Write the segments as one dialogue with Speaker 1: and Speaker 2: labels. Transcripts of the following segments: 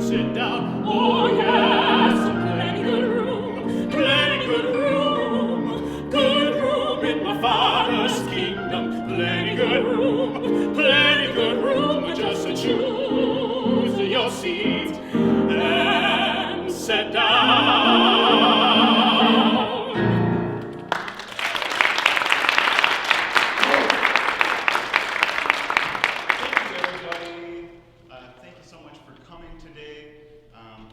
Speaker 1: sit down. Oh yes, plenty good room, plenty good room. Good room in my Father's kingdom. Plenty good room, just to choose your seat and sit down.
Speaker 2: Thank you, everybody. Thank you so much for coming today.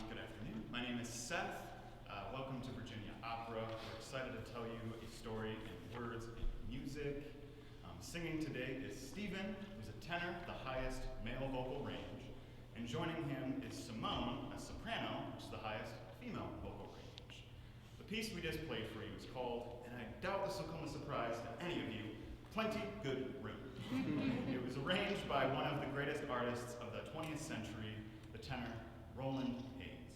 Speaker 2: Good afternoon. My name is Seth. Welcome to Virginia Opera. We're excited to tell you a story in words and music. Singing today is Stephen, who's a tenor, the highest male vocal range. And joining him is Simone, a soprano, which is the highest female vocal range. The piece we just played for you is called, and I doubt this will come as a surprise to any of you, Plenty Good Room. It was arranged by one of the greatest artists of the 20th century, the tenor Roland Hayes.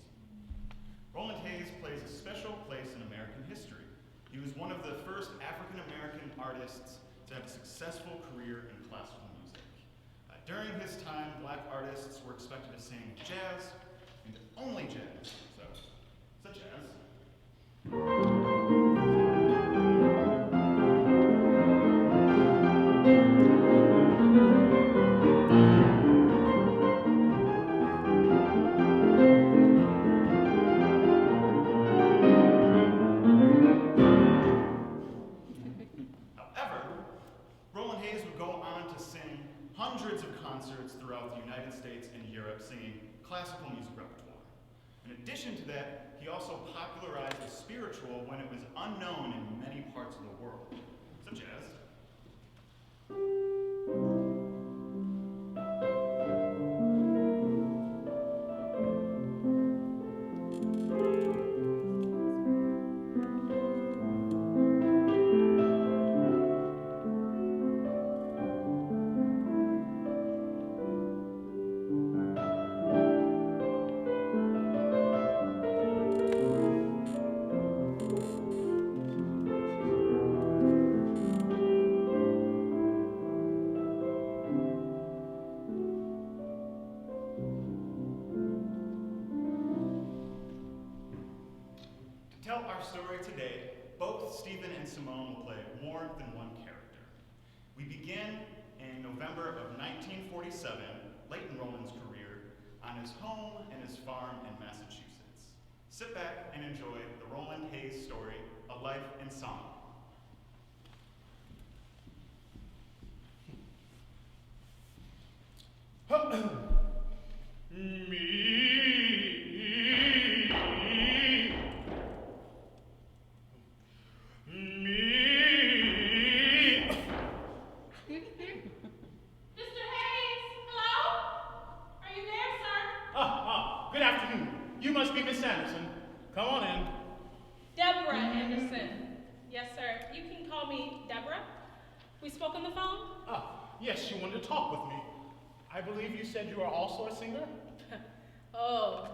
Speaker 2: Roland Hayes plays a special place in American history. He was one of the first African-American artists to have a successful career in classical music. During his time, black artists were expected to sing jazz, and only jazz, such as... hundreds of concerts throughout the United States and Europe singing classical music repertoire. In addition to that, he also popularized the spiritual when it was unknown in many parts of the world, such as... tell our story today, both Stephen and Simone will play more than one character. We begin in November of 1947, late in Roland's career, on his home and his farm in Massachusetts. Sit back and enjoy the Roland Hayes story, A Life in Song.
Speaker 1: Good afternoon. You must be Miss Anderson. Come on in.
Speaker 3: Deborah Anderson. Yes, sir. You can call me Deborah. We spoke on the phone?
Speaker 1: Yes, you wanted to talk with me. I believe you said you are also a singer?
Speaker 3: Oh,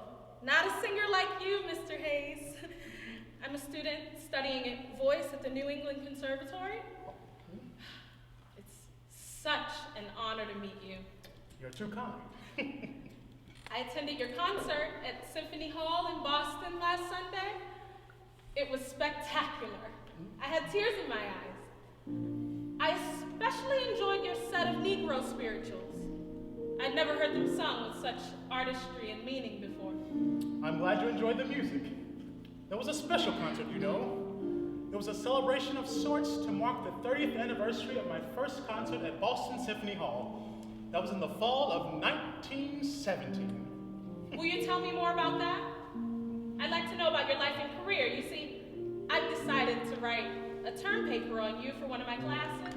Speaker 3: not a singer like you, Mr. Hayes. I'm a student studying voice at the New England Conservatory. It's such an honor to meet you.
Speaker 1: You're too kind.
Speaker 3: I attended your concert at Symphony Hall in Boston last Sunday. It was spectacular. I had tears in my eyes. I especially enjoyed your set of Negro spirituals. I'd never heard them sung with such artistry and meaning before.
Speaker 1: I'm glad you enjoyed the music. There was a special concert, you know. It was a celebration of sorts to mark the 30th anniversary of my first concert at Boston Symphony Hall. That was in the fall of 1917.
Speaker 3: Will you tell me more about that? I'd like to know about your life and career. You see, I've decided to write a term paper on you for one of my classes.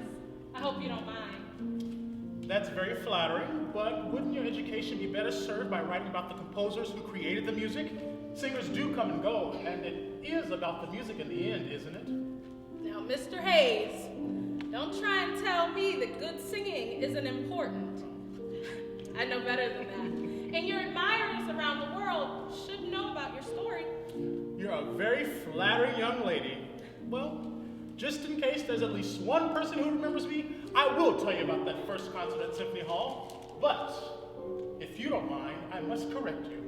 Speaker 3: I hope you don't mind.
Speaker 1: That's very flattering, but wouldn't your education be better served by writing about the composers who created the music? Singers do come and go, and it is about the music in the end, isn't it?
Speaker 3: Now, Mr. Hayes, don't try and tell me that good singing isn't important. I know better than that. And your admirers around the world should know about your story.
Speaker 1: You're a very flattering young lady. Well, just in case there's at least one person who remembers me, I will tell you about that first concert at Symphony Hall. But if you don't mind, I must correct you.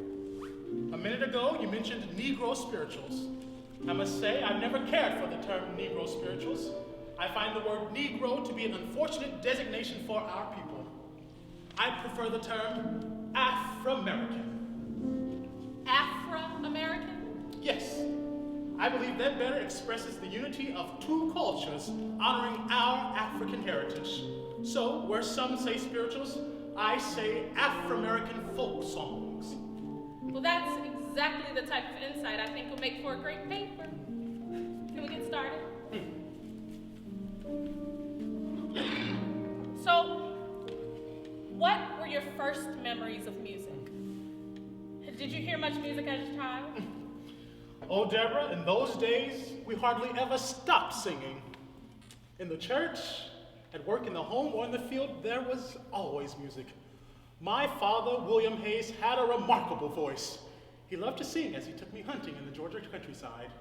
Speaker 1: minute ago, you mentioned Negro spirituals. I must say, I've never cared for the term Negro spirituals. I find the word Negro to be an unfortunate designation for our people. I prefer the term Afro-American.
Speaker 3: Afro-American?
Speaker 1: Yes, I believe that better expresses the unity of two cultures honoring our African heritage. So, where some say spirituals, I say Afro-American folk songs.
Speaker 3: Well, that's exactly the type of insight I think will make for a great paper. Can we get started? So, what were your first memories of music? Did you hear much music as a child?
Speaker 1: Oh, Deborah, in those days, we hardly ever stopped singing. In the church, at work in the home, or in the field, there was always music. My father, William Hayes, had a remarkable voice. He loved to sing as he took me hunting in the Georgia countryside.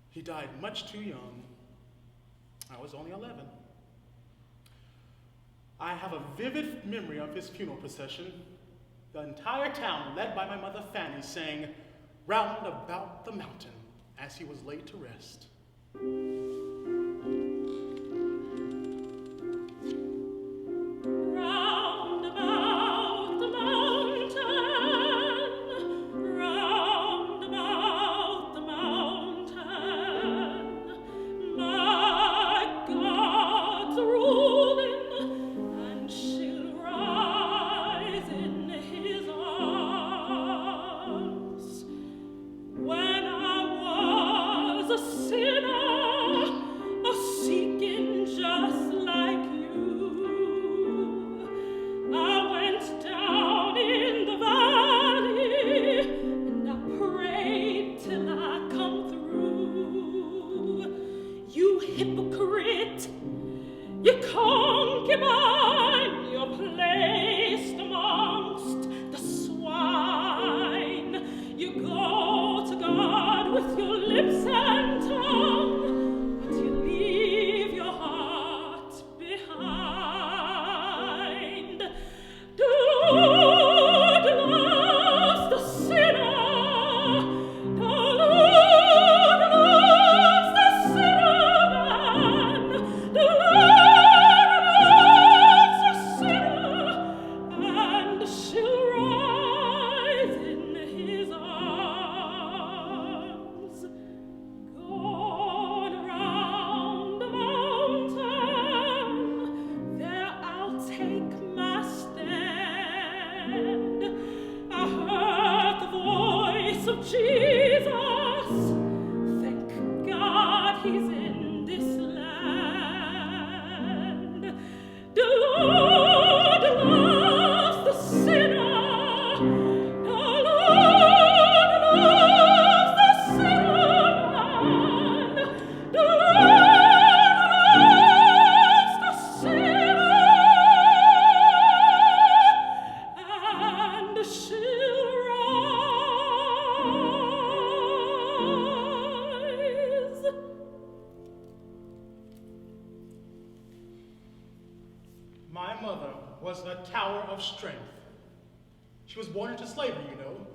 Speaker 1: He died much too young. I was only 11. I have a vivid memory of his funeral procession. The entire town, led by my mother Fanny, sang "Round About the Mountain" as he was laid to rest.
Speaker 4: Round about the mountain, round about the mountain, my God's ruling, and she'll rise in his arms. When I was a sinner, a seeking just like you, I went down in the valley and I prayed till I come through. You hypocrite, you concubine, you're placed amongst the swine. You go to God with your lips and tongue, but you leave your heart behind. The Lord loves the sinner. The Lord loves the sinner man. The Lord loves the sinner, and she'll rise in his arms. Gone around the mountain, there I'll take my stand. I heard the voice of Jesus. Thank God he's in this land. The Lord loves the sinner. The Lord loves the sinner man. The Lord loves the sinner, and she'll rise.
Speaker 1: My mother was a tower of strength. She was born into slavery, you know,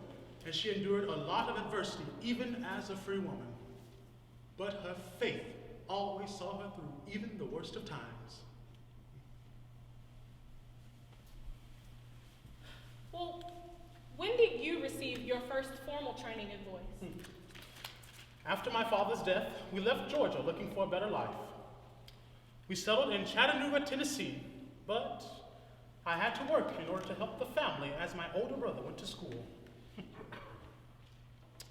Speaker 1: and she endured a lot of adversity, even as a free woman. But her faith always saw her through even the worst of times.
Speaker 3: Well, when did you receive your first formal training in voice?
Speaker 1: After my father's death, we left Georgia looking for a better life. We settled in Chattanooga, Tennessee, but I had to work in order to help the family as my older brother went to school.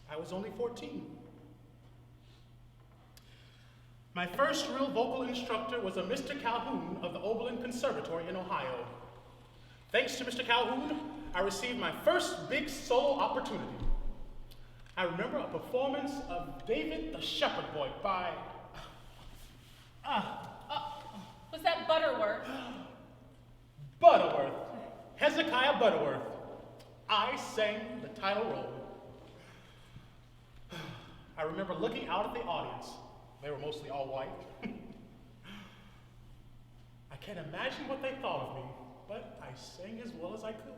Speaker 1: I was only 14. My first real vocal instructor was a Mr. Calhoun of the Oberlin Conservatory in Ohio. Thanks to Mr. Calhoun, I received my first big solo opportunity. I remember a performance of David the Shepherd Boy by...
Speaker 3: Was that Butterworth?
Speaker 1: Butterworth. Hezekiah Butterworth. I sang the title role. I remember looking out at the audience. They were mostly all white. I can't imagine what they thought of me, but I sang as well as I could.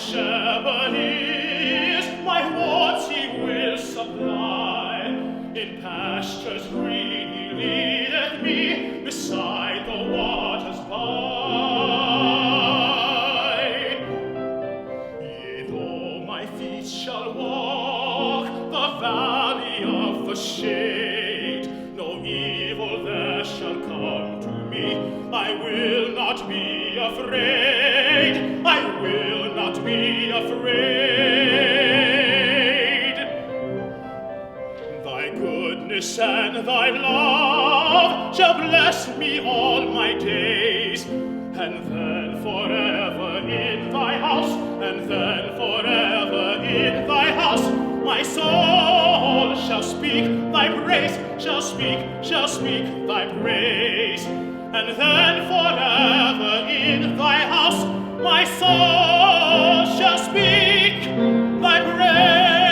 Speaker 5: shepherd is, my wants he will supply. In pastures green he leadeth me, beside the waters by. Yea, though my feet shall walk the valley of the shade, no evil there shall come to me. I will not be afraid. I will not be afraid. Thy goodness and thy love shall bless me all my days, and then forever in thy house, and then forever in thy house, my soul shall speak thy praise, shall speak thy praise. And then forever in thy house, my soul shall speak thy praise.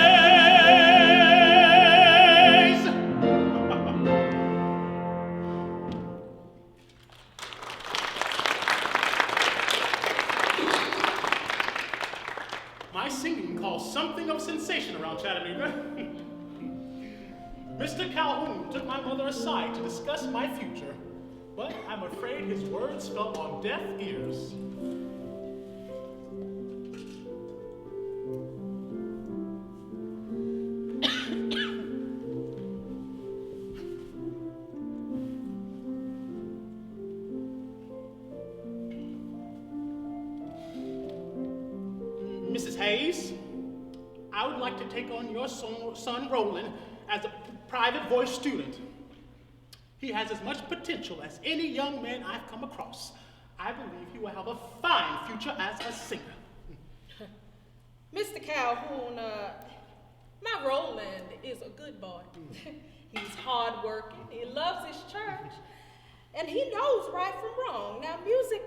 Speaker 1: My singing caused something of sensation around Chattanooga. Mr. Calhoun took my mother aside to discuss my future, but I'm afraid his words fell on deaf ears. Mrs. Hayes, I would like to take on your son Roland as a private voice student. He has as much potential as any young man I've come across. I believe he will have a fine future as a singer.
Speaker 3: Mr. Calhoun, my Roland is a good boy. He's hardworking, he loves his church, and he knows right from wrong. Now, music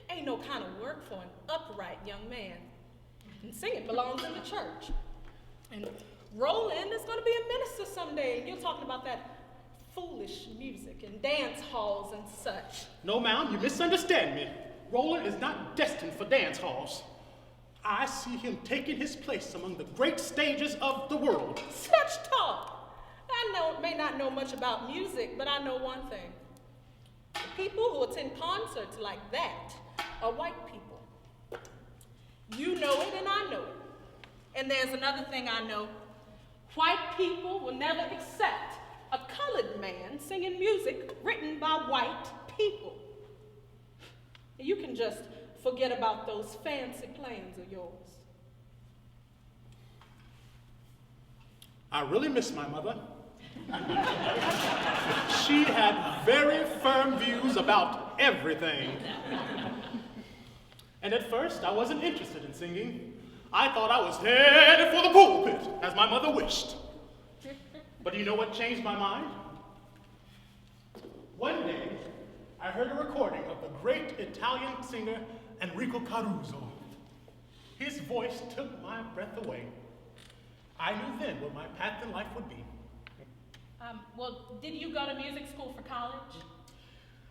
Speaker 3: ain't no kind of work for an upright young man. And singing belongs in the church. And Roland is going to be a minister someday, and you're talking about that foolish music and dance halls and such.
Speaker 1: No, ma'am, you misunderstand me. Roland is not destined for dance halls. I see him taking his place among the great stages of the world.
Speaker 3: Such talk! I may not know much about music, but I know one thing. The people who attend concerts like that are white people. You know it and I know it. And there's another thing I know. White people will never accept a colored man singing music written by white people. You can just forget about those fancy plans of yours.
Speaker 1: I really miss my mother. She had very firm views about everything. And at first, I wasn't interested in singing. I thought I was headed for the pulpit, as my mother wished. But you know what changed my mind? One day, I heard a recording of the great Italian singer Enrico Caruso. His voice took my breath away. I knew then what my path in life would be.
Speaker 3: Well, did you go to music school for college?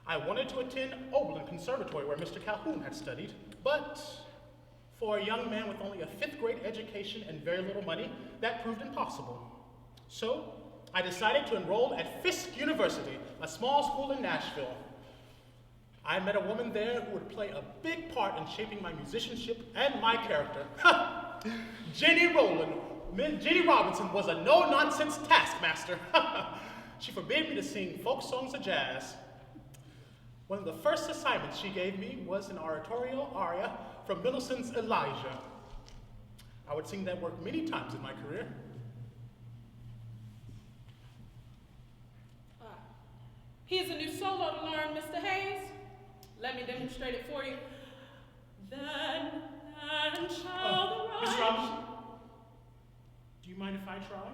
Speaker 1: I wanted to attend Oberlin Conservatory where Mr. Calhoun had studied, but for a young man with only a 5th grade education and very little money, that proved impossible. So I decided to enroll at Fisk University, a small school in Nashville. I met a woman there who would play a big part in shaping my musicianship and my character. Jenny Robinson was a no-nonsense taskmaster. She forbade me to sing folk songs or jazz. One of the first assignments she gave me was an oratorio aria from Millicent's Elijah. I would sing that work many times in my career.
Speaker 3: Here's a new solo to learn, Mr. Hayes. Let me demonstrate it for you. Then shall the
Speaker 1: Miss Robinson, do you mind if I try?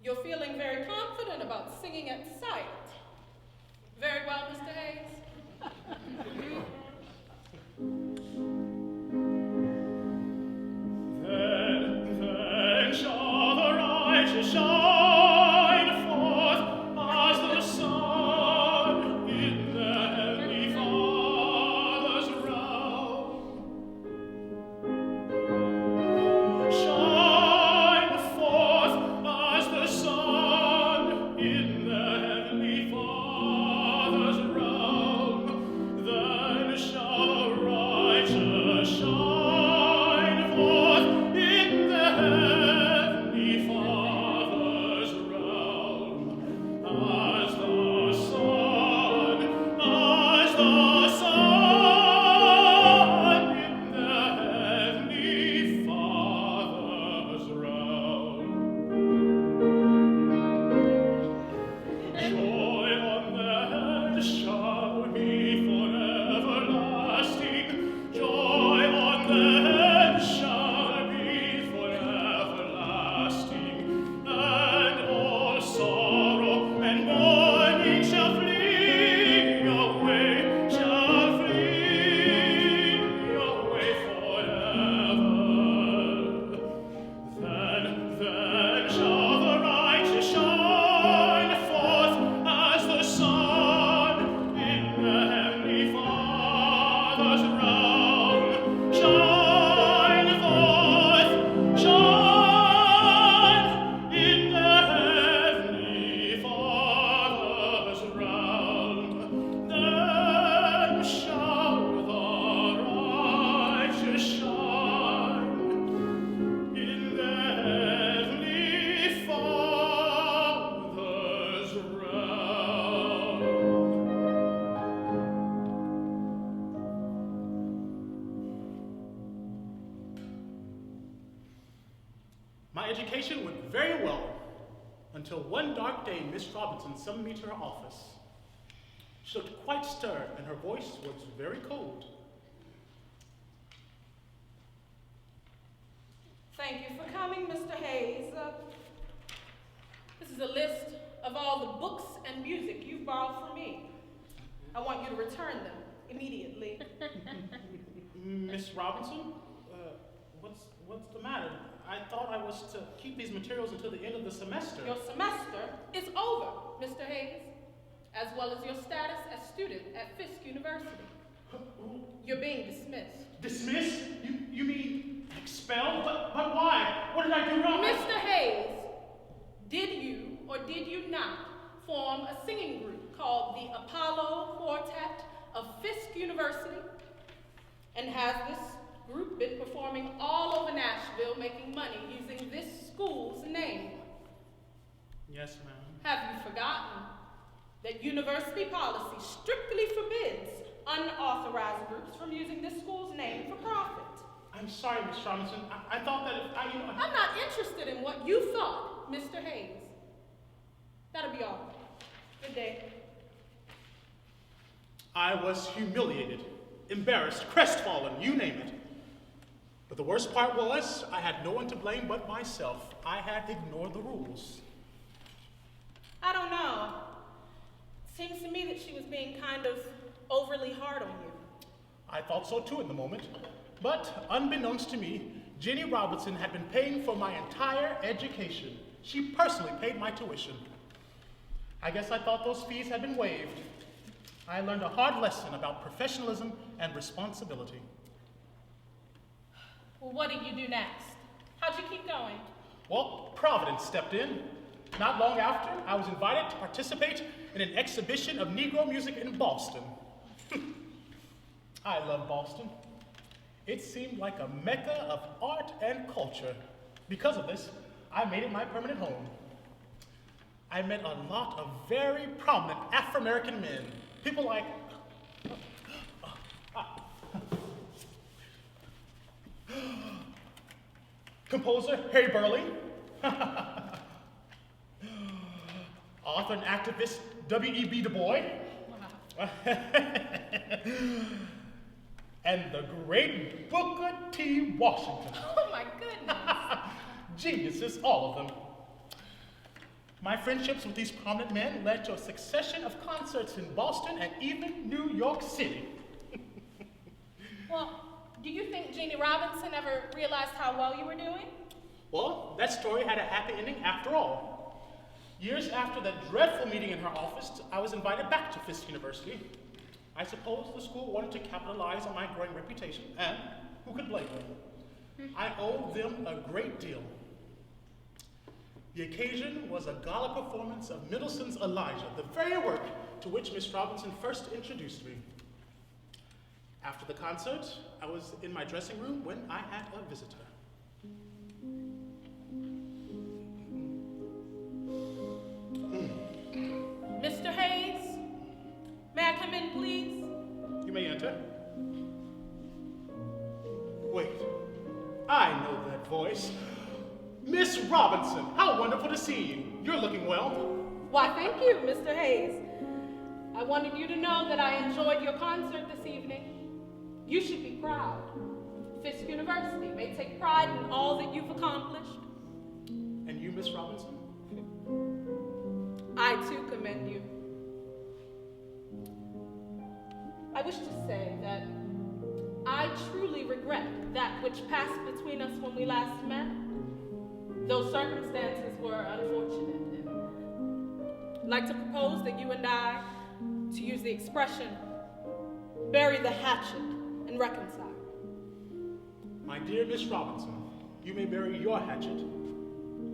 Speaker 3: You're feeling very confident about singing at sight. Very well, Mr. Hayes.
Speaker 5: Then shall the righteous shine forth as the sun in the heavenly Father's realm.
Speaker 1: education went very well until one dark day Miss Robinson summoned me to her office. She looked quite stern and her voice was very cold.
Speaker 3: Thank you for coming, Mr. Hayes. This is a list of all the books and music you've borrowed from me. I want you to return them immediately.
Speaker 1: Miss Robinson? What's the matter? I thought I was to keep these materials until the end of the semester.
Speaker 3: Your semester is over, Mr. Hayes, as well as your status as student at Fisk University. You're being dismissed.
Speaker 1: Dismissed? You mean expelled? But why? What did I do wrong?
Speaker 3: Mr. Hayes, did you or did you not form a singing group called the Apollo Quartet of Fisk University? And has this group been performing all over Nashville, making money using this school's name?
Speaker 1: Yes, ma'am.
Speaker 3: Have you forgotten that university policy strictly forbids unauthorized groups from using this school's name for profit?
Speaker 1: I'm sorry, Miss Robinson. I thought that if I...
Speaker 3: I'm not interested in what you thought, Mr. Hayes. That'll be all. Good day.
Speaker 1: I was humiliated, embarrassed, crestfallen, you name it. But the worst part was, I had no one to blame but myself. I had ignored the rules.
Speaker 3: I don't know. Seems to me that she was being kind of overly hard on you.
Speaker 1: I thought so too in the moment. But unbeknownst to me, Jenny Robinson had been paying for my entire education. She personally paid my tuition. I guess I thought those fees had been waived. I learned a hard lesson about professionalism and responsibility.
Speaker 3: Well, what did you do next? How'd you keep going?
Speaker 1: Well, Providence stepped in. Not long after, I was invited to participate in an exhibition of Negro music in Boston. I love Boston. It seemed like a mecca of art and culture. Because of this, I made it my permanent home. I met a lot of very prominent Afro-American men. People like composer Harry Burleigh, author and activist W.E.B. Du Bois, and the great Booker T. Washington.
Speaker 3: Oh my goodness.
Speaker 1: Geniuses, all of them. My friendships with these prominent men led to a succession of concerts in Boston and even New York City.
Speaker 3: Well, do you think Jeannie Robinson ever realized how well you were doing?
Speaker 1: Well, that story had a happy ending after all. Years after that dreadful meeting in her office, I was invited back to Fisk University. I suppose the school wanted to capitalize on my growing reputation, and who could blame them? I owed them a great deal. The occasion was a gala performance of Middleton's Elijah, the very work to which Miss Robinson first introduced me. After the concert, I was in my dressing room when I had a visitor.
Speaker 3: Mr. Hayes, may I come in, please?
Speaker 1: You may enter. Wait, I know that voice. Miss Robinson, how wonderful to see you. You're looking well.
Speaker 3: Why, thank you, Mr. Hayes. I wanted you to know that I enjoyed your concert this evening. You should be proud. Fisk University may take pride in all that you've accomplished.
Speaker 1: And you, Miss Robinson?
Speaker 3: I too commend you. I wish to say that I truly regret that which passed between us when we last met. Those circumstances were unfortunate, and I'd like to propose that you and I, to use the expression, bury the hatchet and reconcile.
Speaker 1: My dear Miss Robinson, you may bury your hatchet,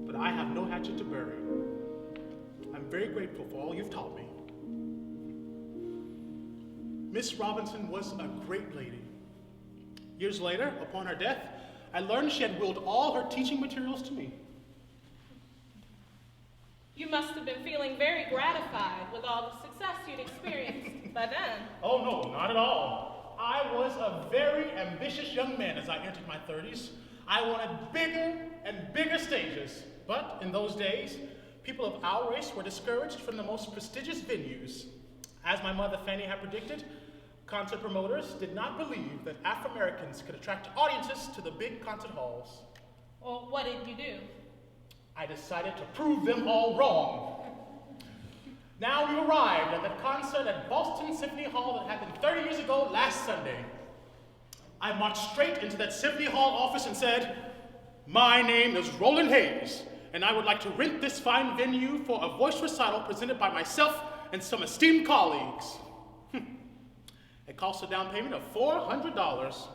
Speaker 1: but I have no hatchet to bury. I'm very grateful for all you've taught me. Miss Robinson was a great lady. Years later, upon her death, I learned she had willed all her teaching materials to me.
Speaker 3: You must have been feeling very gratified with all the success you'd experienced by then.
Speaker 1: Oh no, not at all. I was a very ambitious young man as I entered my 30s. I wanted bigger, and bigger stages. But in those days, people of our race were discouraged from the most prestigious venues. As my mother Fanny had predicted, concert promoters did not believe that Afro-Americans could attract audiences to the big concert halls.
Speaker 3: Well, what did you do?
Speaker 1: I decided to prove them all wrong. Now we arrived at the concert at Boston Symphony Hall that happened 30 years ago last Sunday. I marched straight into that Symphony Hall office and said, "My name is Roland Hayes, and I would like to rent this fine venue for a voice recital presented by myself and some esteemed colleagues." It cost a down payment of $400.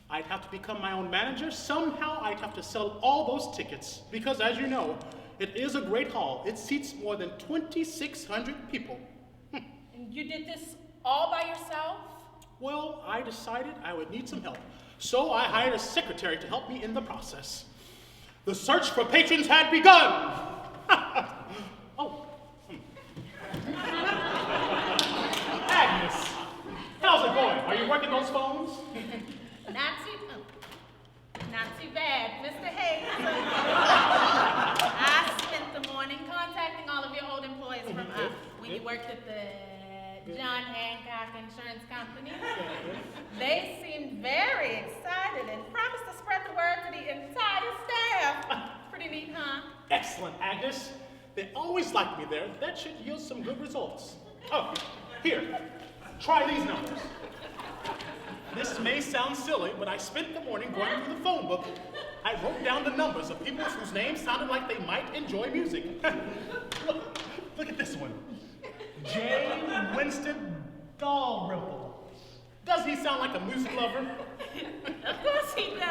Speaker 1: I'd have to become my own manager. Somehow I'd have to sell all those tickets because, as you know, it is a great hall. It seats more than 2,600 people.
Speaker 3: And you did this all by yourself?
Speaker 1: Well, I decided I would need some help, so I hired a secretary to help me in the process. The search for patrons had begun. Oh. Agnes, how's it going? Are you working those phones?
Speaker 6: Not too bad, Mr. Hayes. I spent the morning contacting all of your old employees from when you worked at the John Hancock Insurance Company. They seemed very excited and promised to spread the word to the entire staff. Pretty neat, huh?
Speaker 1: Excellent, Agnes. They always like me there. That should yield some good results. Oh, here, try these numbers. This may sound silly, but I spent the morning going through the phone book. I wrote down the numbers of people whose names sounded like they might enjoy music. Look at this one. J. Winston Dalrymple. Does he sound like a music lover?
Speaker 6: Of course he does. I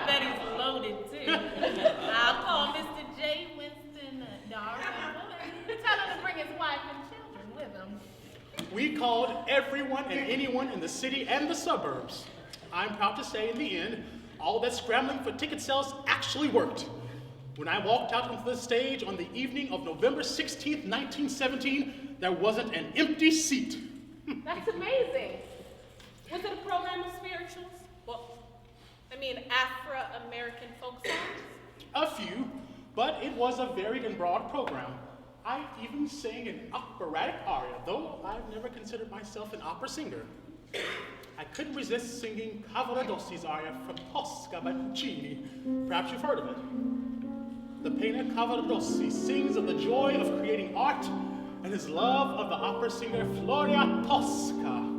Speaker 6: bet he's loaded too. I'll call Mr. J. Winston Dalrymple and tell him to bring his wife and children with him.
Speaker 1: We called everyone and anyone in the city and the suburbs. I'm proud to say in the end, all that scrambling for ticket sales actually worked. When I walked out onto the stage on the evening of November 16th, 1917, there wasn't an empty seat.
Speaker 3: That's amazing. Was it a program of spirituals? Well, I mean Afro-American folk songs?
Speaker 1: A few, but it was a varied and broad program. I even sang an operatic aria, though I've never considered myself an opera singer. I couldn't resist singing Cavalarossi's aria from Tosca by Puccini. Perhaps you've heard of it. The painter Cavalarossi sings of the joy of creating art and his love of the opera singer Floria Tosca.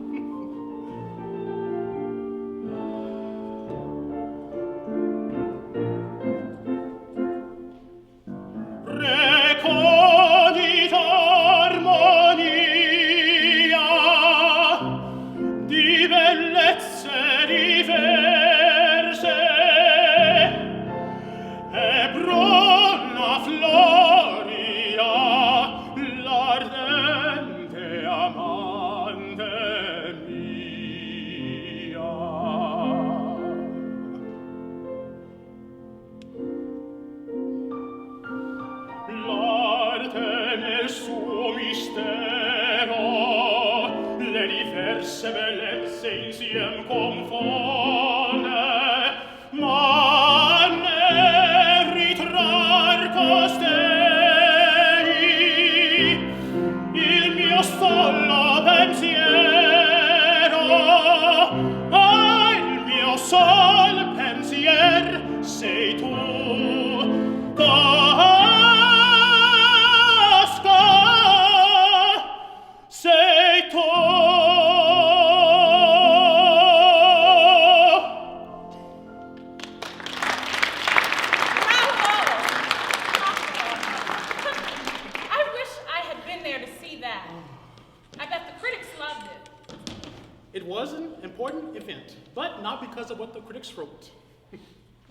Speaker 1: It was an important event, but not because of what the critics wrote.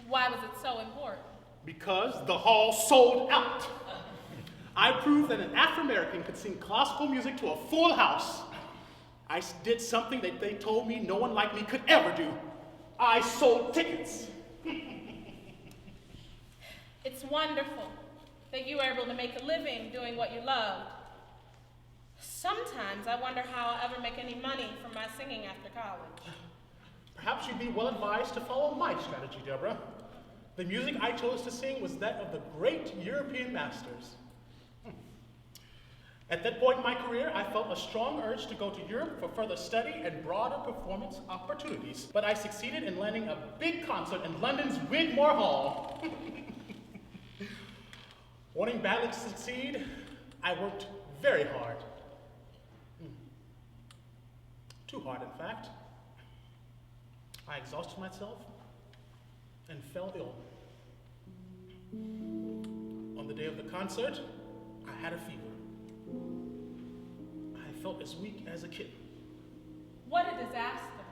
Speaker 3: Why was it so important?
Speaker 1: Because the hall sold out. I proved that an Afro-American could sing classical music to a full house. I did something that they told me no one like me could ever do. I sold tickets.
Speaker 3: It's wonderful that you were able to make a living doing what you loved. Sometimes I wonder how I'll ever make any money from my singing after college.
Speaker 1: Perhaps you'd be well advised to follow my strategy, Deborah. The music I chose to sing was that of the great European masters. At that point in my career, I felt a strong urge to go to Europe for further study and broader performance opportunities. But I succeeded in landing a big concert in London's Wigmore Hall. Wanting badly to succeed, I worked very hard. Too hard, in fact. I exhausted myself and fell ill. On the day of the concert, I had a fever. I felt as weak as a kitten.
Speaker 3: What a disaster.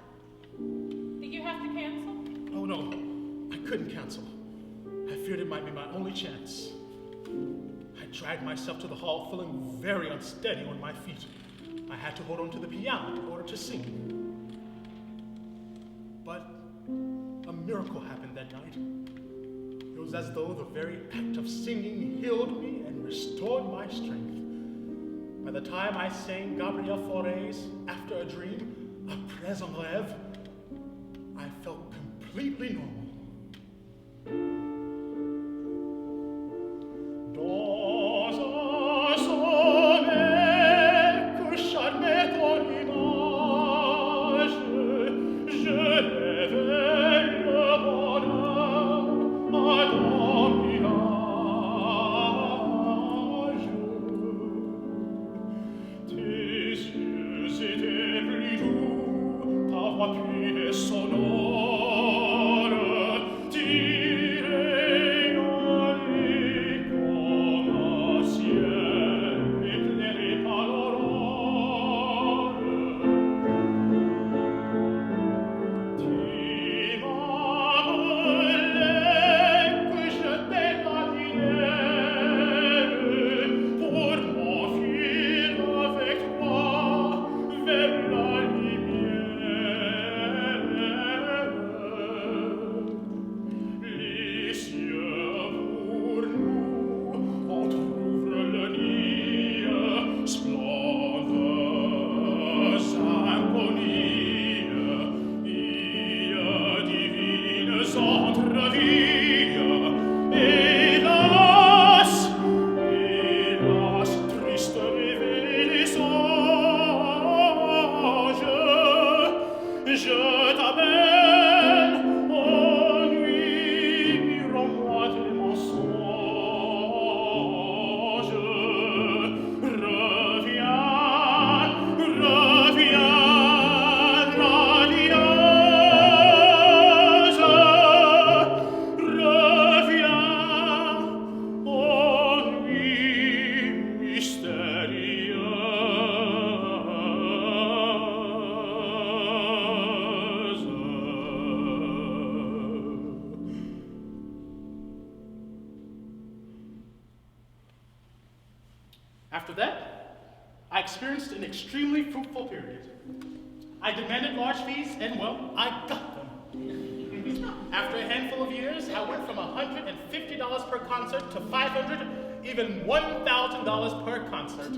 Speaker 3: Did you have to cancel?
Speaker 1: Oh no, I couldn't cancel. I feared it might be my only chance. I dragged myself to the hall feeling very unsteady on my feet. I had to hold on to the piano in order to sing. But a miracle happened that night. It was as though the very act of singing healed me and restored my strength. By the time I sang Gabriel Fauré's After a Dream, Après un rêve, I felt completely normal. After that, I experienced an extremely fruitful period. I demanded large fees, and well, I got them. After a handful of years, I went from $150 per concert to $500, even $1,000 per concert.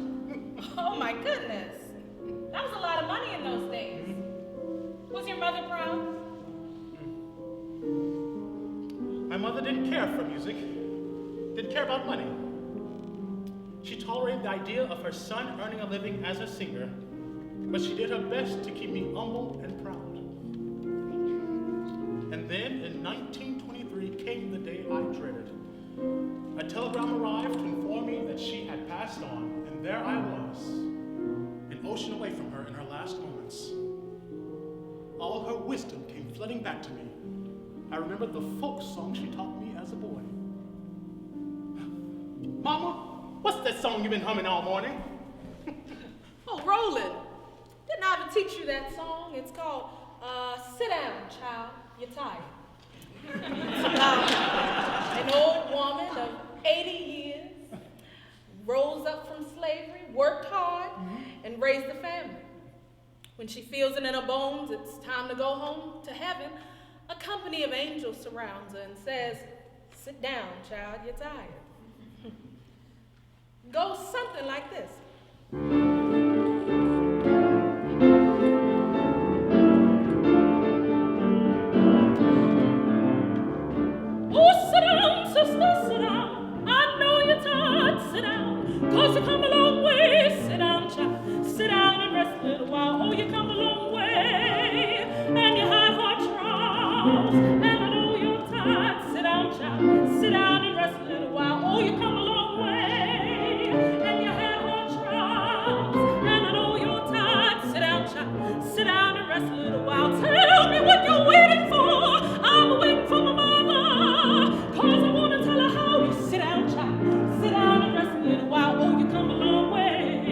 Speaker 6: Oh my goodness. That was a lot of money in those days. Was your mother proud?
Speaker 1: My mother didn't care for music, didn't care about money. She tolerated the idea of her son earning a living as a singer, but she did her best to keep me humble and proud. And then in 1923 came the day I dreaded. A telegram arrived to inform me that she had passed on, and there I was, an ocean away from her in her last moments. All her wisdom came flooding back to me. I remembered the folk song she taught me as a boy. Mama, what's that song you've been humming all morning?
Speaker 3: Oh, Roland, didn't I ever teach you that song? It's called Sit Down, Child, You're Tired. It's about an old woman of 80 years, rose up from slavery, worked hard, and raised a family. When she feels it in her bones, it's time to go home to heaven, a company of angels surrounds her and says, sit down, child, you're tired. Goes something like this.
Speaker 4: 'cause you come a long way. Sit down, child, sit down and rest a little while. Oh, you come a long way, and you had hard trials, and I know you're tired. Sit down, child, sit down and rest a little while. Oh, you come a long way, and you had hard trials, and I know you're tired. Sit down, child, sit down and rest a little while. Tell me what you're waiting for. I'm waiting for my mama, 'cause I want to tell her how you. Sit down, child, sit down and rest a little while. Oh, you come a long way,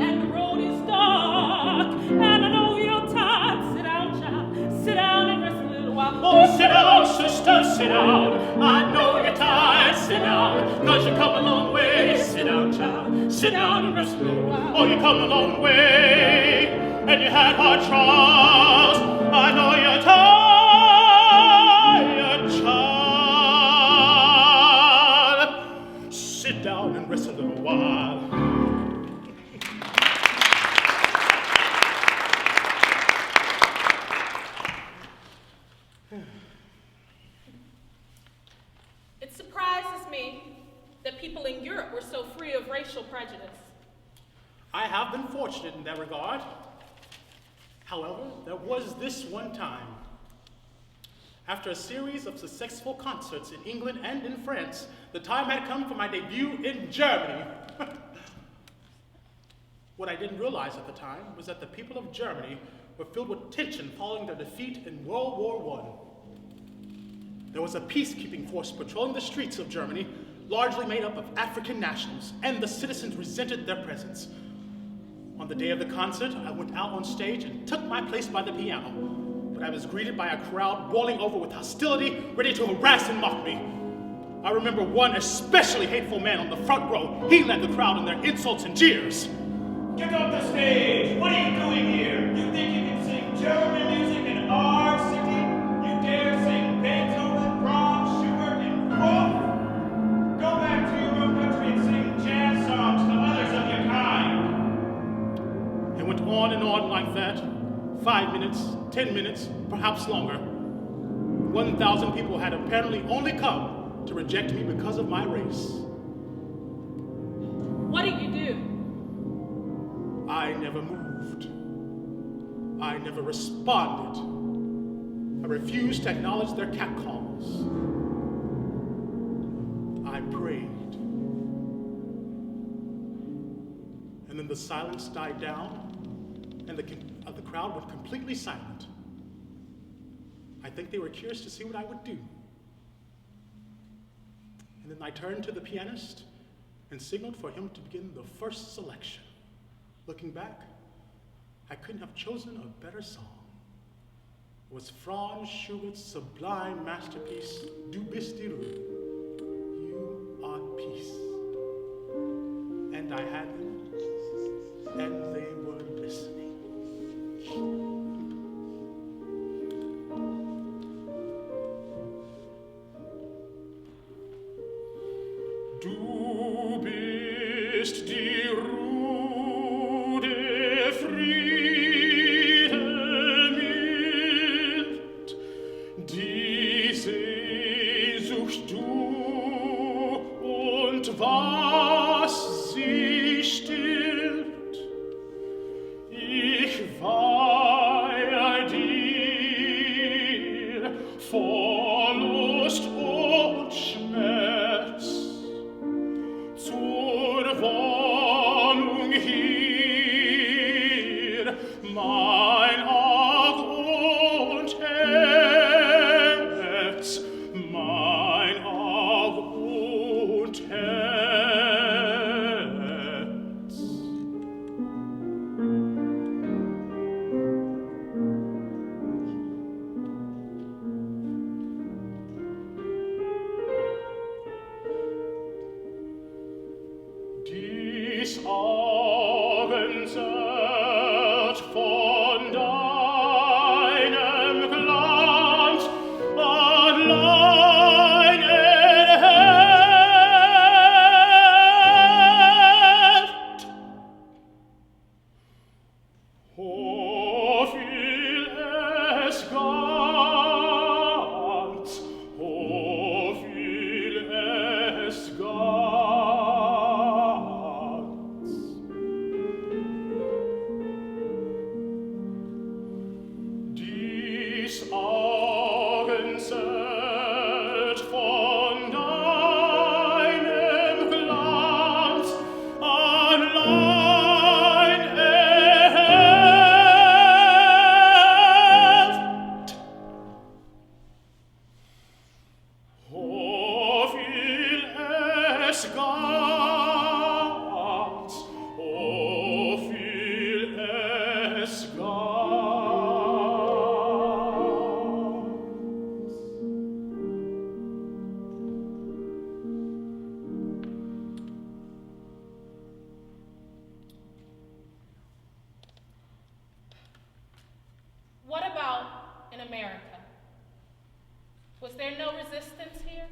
Speaker 4: and the road is dark, and I know you're tired. Sit down, child, sit down and rest a little while.
Speaker 5: Oh, sit down, sister, sit down. I know you're tired. Sit down, 'cause you come a long way. Sit down, child, sit down and rest a little while. Oh, you come a long way, and you had hard trials. I know you're tired, child. Sit down and rest a little while.
Speaker 3: It surprises me that people in Europe were so free of racial prejudice.
Speaker 1: I have been fortunate in that regard. However, there was this one time. After a series of successful concerts in England and in France, the time had come for my debut in Germany. What I didn't realize at the time was that the people of Germany were filled with tension following their defeat in World War I. There was a peacekeeping force patrolling the streets of Germany, largely made up of African nationals, and the citizens resented their presence. On the day of the concert, I went out on stage and took my place by the piano, but I was greeted by a crowd boiling over with hostility, ready to harass and mock me. I remember one especially hateful man on the front row. He led the crowd in their insults and jeers.
Speaker 7: Get off the stage! What are you doing here? You think you can sing German music in our city? You dare sing Beethoven, Brahms, Schubert, and Wolf? Go back to your own country and sing jazz songs to others of your kind.
Speaker 1: It went on and on like that. 5 minutes, 10 minutes, perhaps longer. 1,000 people had apparently only come to reject me because of my race.
Speaker 3: What did you do?
Speaker 1: I never moved. I never responded. I refused to acknowledge their catcalls. I prayed. And then the silence died down, and the crowd went completely silent. I think they were curious to see what I would do. And then I turned to the pianist and signaled for him to begin the first selection. Looking back, I couldn't have chosen a better song. It was Franz Schubert's sublime masterpiece, Du bist die Ruhe. You are peace. And I had them, and they were listening.
Speaker 5: Du bist die Ruhe, Friede mild, die Sehnsucht du und was sie stillt. Ich weihe dir vor Lust und Schmerz. Zur Wohnung hier, mein Aug und Herz, mein Aug und Herz. Dies Augenzelt von deinem Glanz allein erhellt. Oh, viel es ganz, oh, viel es ganz.
Speaker 3: in America. Was there no resistance here?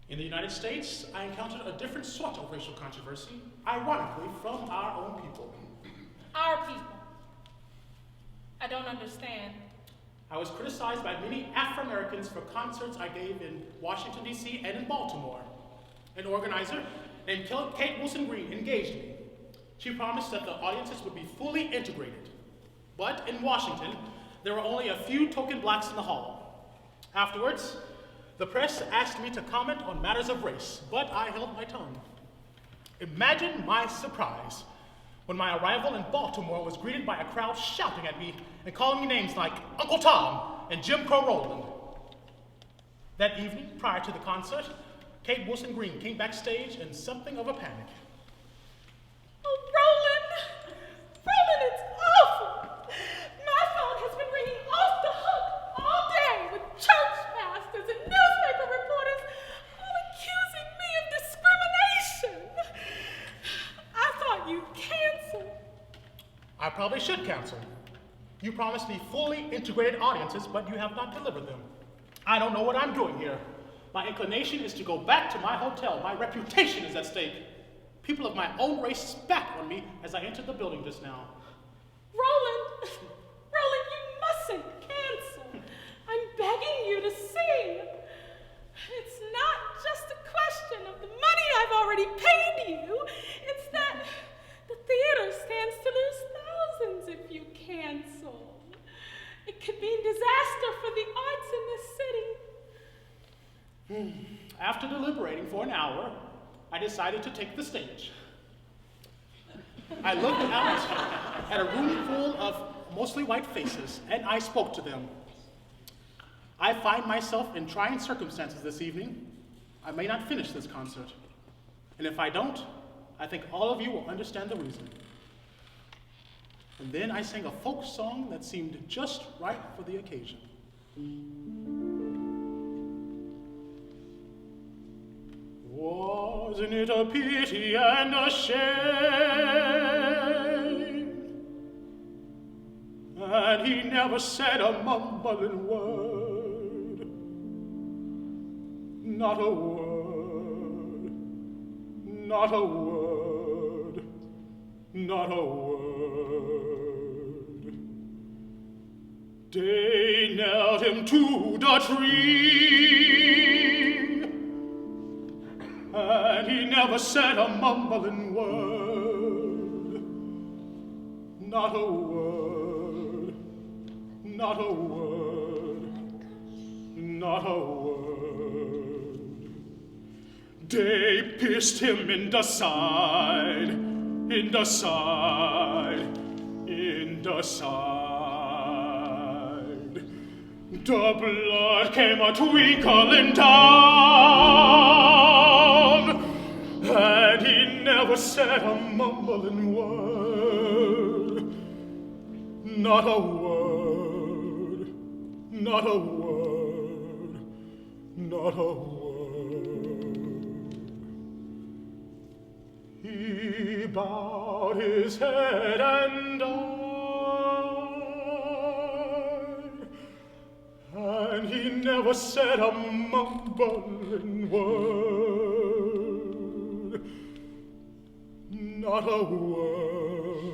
Speaker 1: In the United States, I encountered a different sort of racial controversy, ironically from our own people.
Speaker 3: Our people. I don't understand.
Speaker 1: I was criticized by many Afro-Americans for concerts I gave in Washington, D.C. and in Baltimore. An organizer named Kate Wilson Green engaged me. She promised that the audiences would be fully integrated. But in Washington, there were only a few token blacks in the hall. Afterwards, the press asked me to comment on matters of race, but I held my tongue. Imagine my surprise when my arrival in Baltimore was greeted by a crowd shouting at me and calling me names like Uncle Tom and Jim Crow Roland. That evening, prior to the concert, Kate Wilson Green came backstage in something of a panic.
Speaker 4: Oh, Roland! Roland, it's awful! My phone has been ringing off the hook all day with church pastors and newspaper reporters all accusing me of discrimination. I thought you'd cancel.
Speaker 1: I probably should cancel. You promised me fully integrated audiences, but you have not delivered them. I don't know what I'm doing here. My inclination is to go back to my hotel. My reputation is at stake. People of my own race spat on me as I entered the building just now.
Speaker 4: Roland, you mustn't cancel. I'm begging you to sing. It's not just a question of the money I've already paid you. It's that the theater stands to lose thousands if you cancel. It could mean disaster for the arts in this city.
Speaker 1: After deliberating for an hour, I decided to take the stage. I looked out at a room full of mostly white faces, and I spoke to them. I find myself in trying circumstances this evening. I may not finish this concert. And if I don't, I think all of you will understand the reason. And then I sang a folk song that seemed just right for the occasion. Wasn't it a pity and a shame? And he never said a mumbling word. Not a word. Not a word. Not a word. They nailed him to the tree, and he never said a mumbling word. Not a word. Not a word. Not a word. They pierced him in the side, in the side, in the side. The blood came a twinkling down, and he never said a mumbling word. Not a word. Not a word. Not a word. He bowed his head and died, and he never said a mumbling word. Not a word.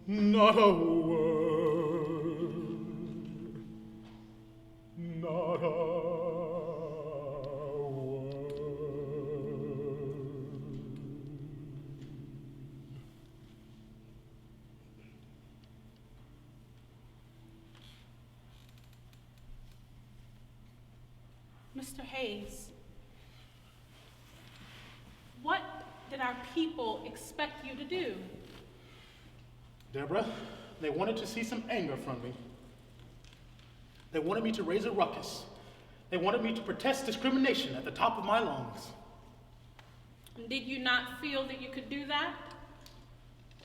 Speaker 1: Not a word. Not a word.
Speaker 3: Mr. Hayes, what did our people expect you to do?
Speaker 1: Deborah, they wanted to see some anger from me. They wanted me to raise a ruckus. They wanted me to protest discrimination at the top of my lungs.
Speaker 3: And did you not feel that you could do that?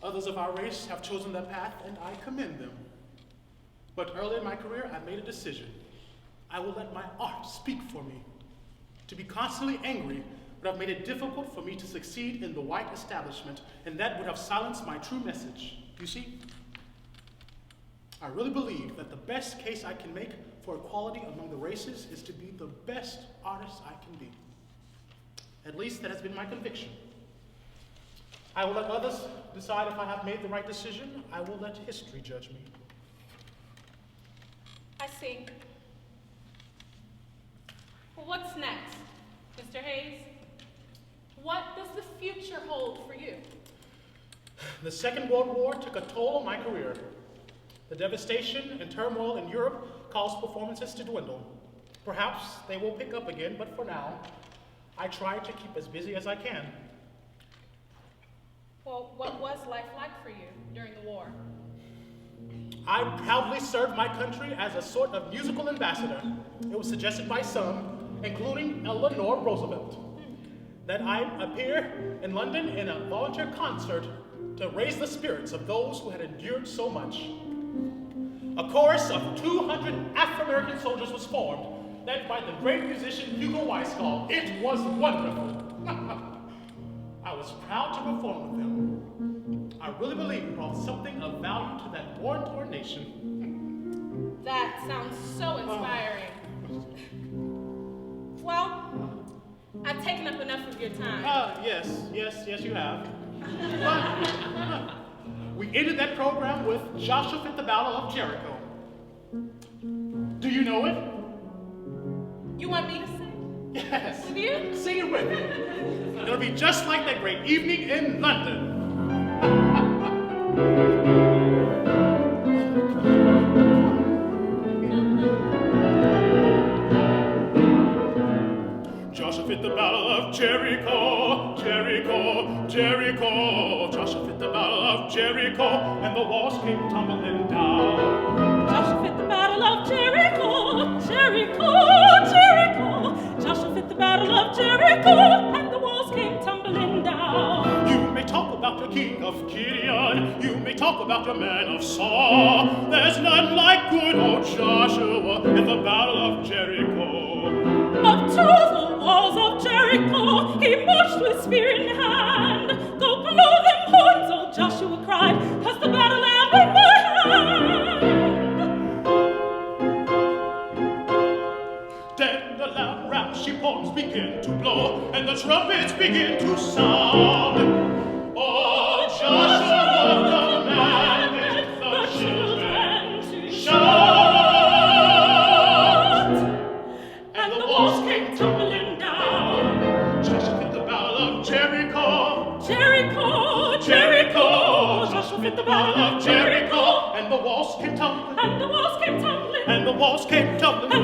Speaker 1: Others of our race have chosen that path, and I commend them. But early in my career, I made a decision. I will let my art speak for me. To be constantly angry would have made it difficult for me to succeed in the white establishment, and that would have silenced my true message. You see? I really believe that the best case I can make for equality among the races is to be the best artist I can be. At least that has been my conviction. I will let others decide if I have made the right decision. I will let history judge me.
Speaker 3: I see. Well, what's next, Mr. Hayes? What does the future hold for you?
Speaker 1: The Second World War took a toll on my career. The devastation and turmoil in Europe caused performances to dwindle. Perhaps they will pick up again, but for now, I try to keep as busy as I can.
Speaker 3: Well, what was life like for you during the war?
Speaker 1: I proudly served my country as a sort of musical ambassador. It was suggested by some, including Eleanor Roosevelt, that I appear in London in a volunteer concert to raise the spirits of those who had endured so much. A chorus of 200 Afro-American soldiers was formed, led by the great musician Hugo Weisskopf. It was wonderful. I was proud to perform with them. I really believe it brought something of value to that war-torn nation.
Speaker 3: That sounds so inspiring. Well, I've taken up enough of your time.
Speaker 1: Yes, you have. But we ended that program with Joshua Fit the Battle of Jericho. Do you know it?
Speaker 3: You want me to sing?
Speaker 1: Yes.
Speaker 3: With you?
Speaker 1: Sing it with me. It'll be just like that great evening in London.
Speaker 5: Joshua fit the battle of Jericho, Jericho, Jericho. Joshua fit the battle of Jericho, and the walls came tumbling down.
Speaker 4: Joshua fit the battle of Jericho, Jericho, Jericho. Joshua fit the battle of Jericho, and the walls came tumbling down.
Speaker 5: You may talk about the king of Gideon, you may talk about the man of Saul. There's none like good old Joshua in the battle of Jericho.
Speaker 4: Up to the walls of Jericho, he marched with spear in hand. Go blow them horns, old Joshua cried, 'cause the battle lamb in my hand.
Speaker 5: Then the loud ramsey horns begin to blow, and the trumpets begin to sound. Oh, Joshua commanded the children to shout. And the walls came tumbling down. Joshua fit the battle of Jericho,
Speaker 4: Jericho,
Speaker 5: Jericho. Joshua fit the battle of Jericho, and the walls came tumbling,
Speaker 4: and the walls came tumbling,
Speaker 5: and the walls came tumbling.